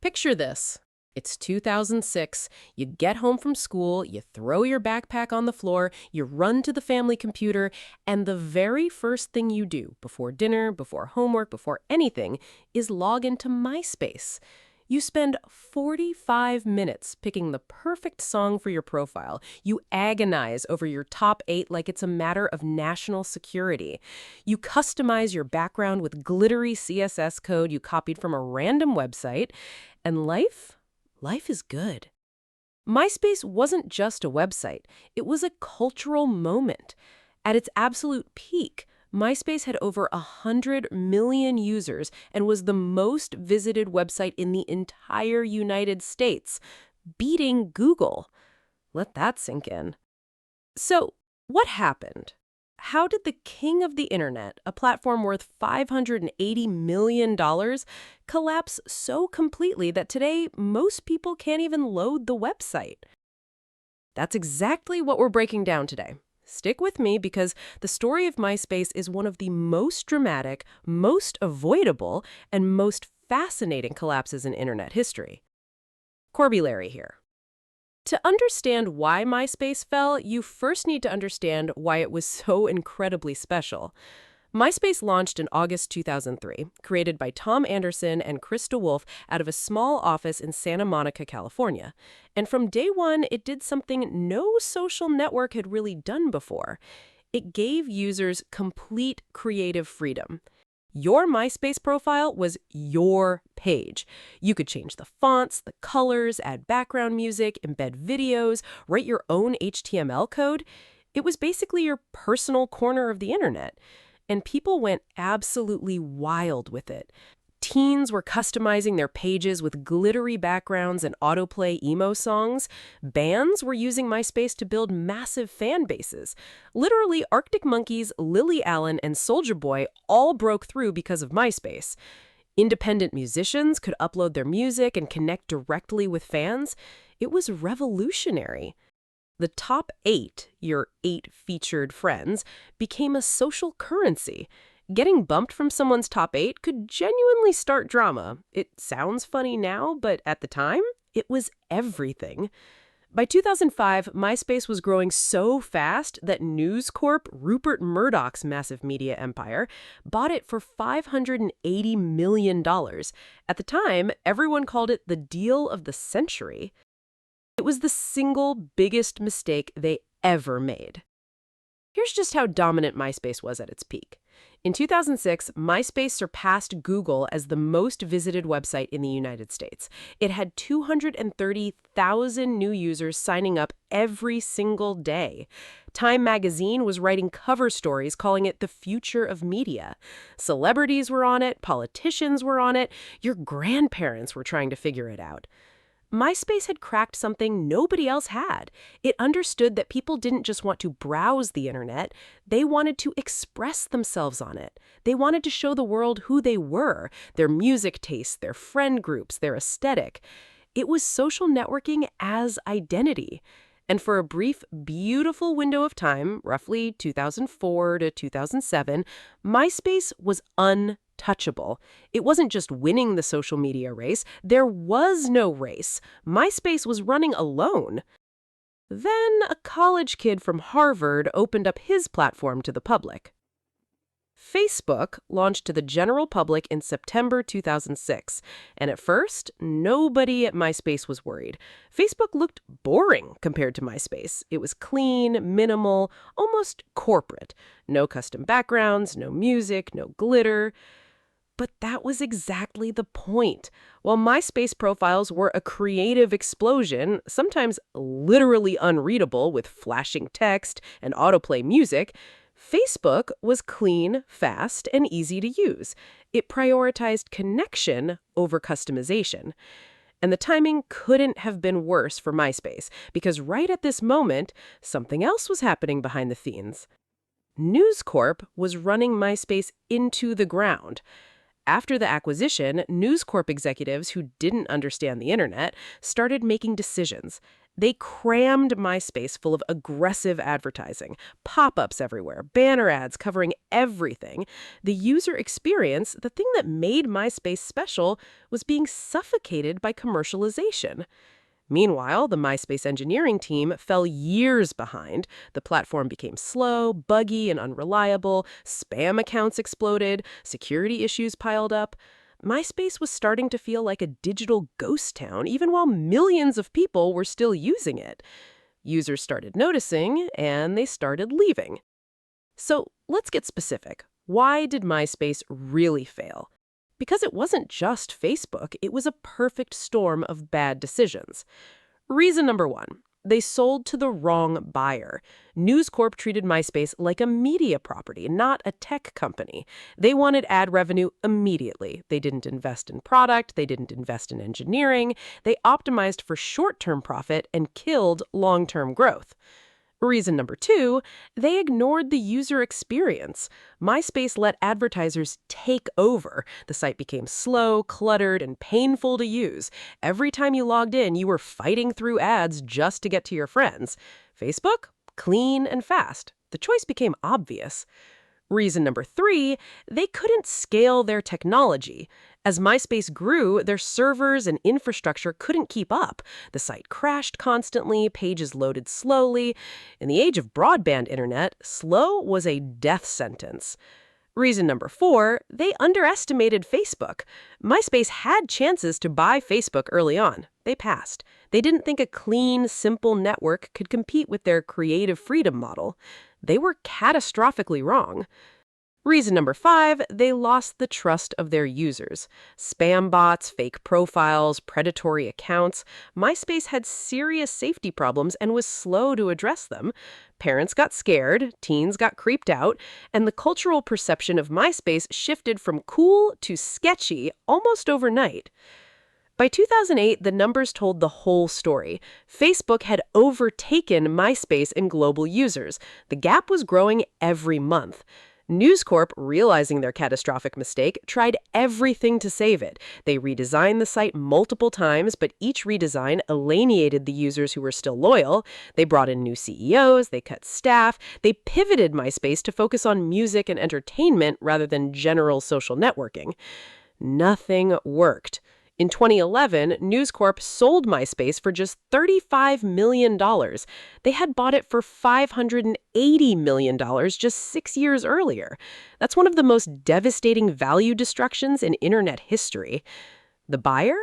Picture this. It's 2006. You get home from school, you throw your backpack on the floor, you run to the family computer, and the very first thing you do before dinner, before homework, before anything is log into MySpace. You spend 45 minutes picking the perfect song for your profile. You agonize over your top 8 like it's a matter of national security. You customize your background with glittery CSS code you copied from a random website. And life is good. MySpace wasn't just a website. It was a cultural moment. At its absolute peak, MySpace had over 100 million users and was the most visited website in the entire United States, beating Google. Let that sink in. So, what happened? How did the king of the internet, a platform worth $580 million, collapse so completely that today most people can't even load the website? That's exactly what we're breaking down today. Stick with me because the story of MySpace is one of the most dramatic, most avoidable, and most fascinating collapses in internet history. Corby Larry here. To understand why MySpace fell, you first need to understand why it was so incredibly special. MySpace launched in August 2003, created by Tom Anderson and Chris DeWolf out of a small office in Santa Monica, California. And from day one, it did something no social network had really done before. It gave users complete creative freedom. Your MySpace profile was your page. You could change the fonts, the colors, add background music, embed videos, write your own HTML code. It was basically your personal corner of the internet. And people went absolutely wild with it. Teens were customizing their pages with glittery backgrounds and autoplay emo songs. Bands were using MySpace to build massive fan bases. Literally, Arctic Monkeys, Lily Allen, and Soulja Boy all broke through because of MySpace. Independent musicians could upload their music and connect directly with fans. It was revolutionary. The top 8, your 8 featured friends, became a social currency. Getting bumped from someone's top 8 could genuinely start drama. It sounds funny now, but at the time, it was everything. By 2005, MySpace was growing so fast that News Corp, Rupert Murdoch's massive media empire, bought it for $580 million. At the time, everyone called it the deal of the century. It was the single biggest mistake they ever made. Here's just how dominant MySpace was at its peak. In 2006, MySpace surpassed Google as the most visited website in the United States. It had 230,000 new users signing up every single day. Time magazine was writing cover stories calling it the future of media. Celebrities were on it, politicians were on it, your grandparents were trying to figure it out. MySpace had cracked something nobody else had. It understood that people didn't just want to browse the internet, they wanted to express themselves on it. They wanted to show the world who they were, their music tastes, their friend groups, their aesthetic. It was social networking as identity. And for a brief, beautiful window of time, roughly 2004 to 2007, MySpace was untouchable. It wasn't just winning the social media race. There was no race. MySpace was running alone. Then a college kid from Harvard opened up his platform to the public. Facebook launched to the general public in September 2006, and at first, nobody at MySpace was worried. Facebook looked boring compared to MySpace. It was clean, minimal, almost corporate. No custom backgrounds, no music, no glitter. But that was exactly the point. While MySpace profiles were a creative explosion, sometimes literally unreadable with flashing text and autoplay music, Facebook was clean, fast, and easy to use. It prioritized connection over customization. And the timing couldn't have been worse for MySpace, because right at this moment, something else was happening behind the scenes. News Corp was running MySpace into the ground. After the acquisition, News Corp executives who didn't understand the internet started making decisions. They crammed MySpace full of aggressive advertising, pop-ups everywhere, banner ads covering everything. The user experience, the thing that made MySpace special, was being suffocated by commercialization. Meanwhile, the MySpace engineering team fell years behind. The platform became slow, buggy, and unreliable. Spam accounts exploded. Security issues piled up. MySpace was starting to feel like a digital ghost town, even while millions of people were still using it. Users started noticing, and they started leaving. So let's get specific. Why did MySpace really fail? Because it wasn't just Facebook, it was a perfect storm of bad decisions. Reason number one, they sold to the wrong buyer. News Corp treated MySpace like a media property, not a tech company. They wanted ad revenue immediately. They didn't invest in product, they didn't invest in engineering. They optimized for short-term profit and killed long-term growth. Reason number two, they ignored the user experience. MySpace let advertisers take over. The site became slow, cluttered, and painful to use. Every time you logged in, you were fighting through ads just to get to your friends. Facebook? Clean and fast. The choice became obvious. Reason number three, they couldn't scale their technology. As MySpace grew, their servers and infrastructure couldn't keep up. The site crashed constantly, pages loaded slowly. In the age of broadband internet, slow was a death sentence. Reason number four, they underestimated Facebook. MySpace had chances to buy Facebook early on. They passed. They didn't think a clean, simple network could compete with their creative freedom model. They were catastrophically wrong. Reason number five, they lost the trust of their users. Spam bots, fake profiles, predatory accounts. MySpace had serious safety problems and was slow to address them. Parents got scared, teens got creeped out, and the cultural perception of MySpace shifted from cool to sketchy almost overnight. By 2008, the numbers told the whole story. Facebook had overtaken MySpace in global users. The gap was growing every month. News Corp, realizing their catastrophic mistake, tried everything to save it. They redesigned the site multiple times, but each redesign alienated the users who were still loyal. They brought in new CEOs, they cut staff, they pivoted MySpace to focus on music and entertainment rather than general social networking. Nothing worked. In 2011, News Corp sold MySpace for just $35 million. They had bought it for $580 million just 6 years earlier. That's one of the most devastating value destructions in internet history. The buyer?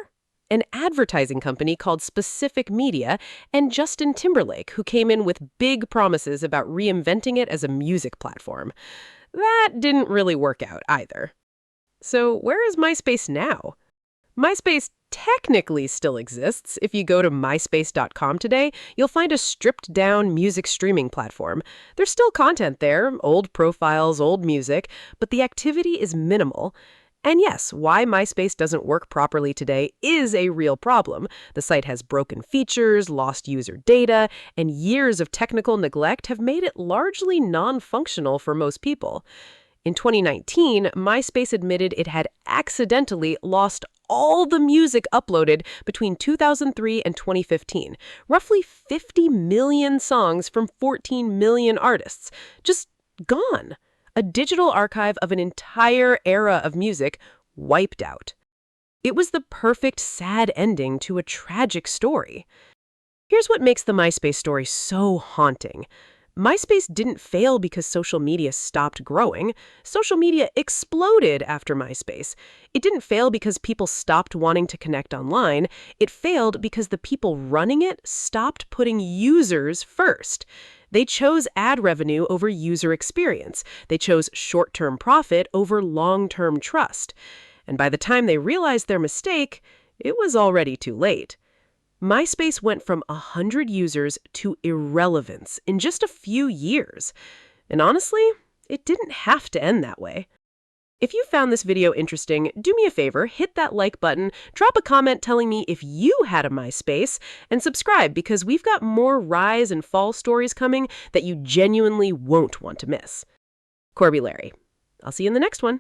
An advertising company called Specific Media and Justin Timberlake, who came in with big promises about reinventing it as a music platform. That didn't really work out either. So where is MySpace now? MySpace technically still exists. If you go to myspace.com today, you'll find a stripped-down music streaming platform. There's still content there, old profiles, old music, but the activity is minimal. And yes, why MySpace doesn't work properly today is a real problem. The site has broken features, lost user data, and years of technical neglect have made it largely non-functional for most people. In 2019, MySpace admitted it had accidentally lost all the music uploaded between 2003 and 2015, roughly 50 million songs from 14 million artists. Just gone. A digital archive of an entire era of music wiped out. It was the perfect sad ending to a tragic story. Here's what makes the MySpace story so haunting. MySpace didn't fail because social media stopped growing. Social media exploded after MySpace. It didn't fail because people stopped wanting to connect online. It failed because the people running it stopped putting users first. They chose ad revenue over user experience. They chose short-term profit over long-term trust. And by the time they realized their mistake, it was already too late. MySpace went from 100 users to irrelevance in just a few years. And honestly, it didn't have to end that way. If you found this video interesting, do me a favor, hit that like button, drop a comment telling me if you had a MySpace, and subscribe because we've got more rise and fall stories coming that you genuinely won't want to miss. Corby Larry. I'll see you in the next one.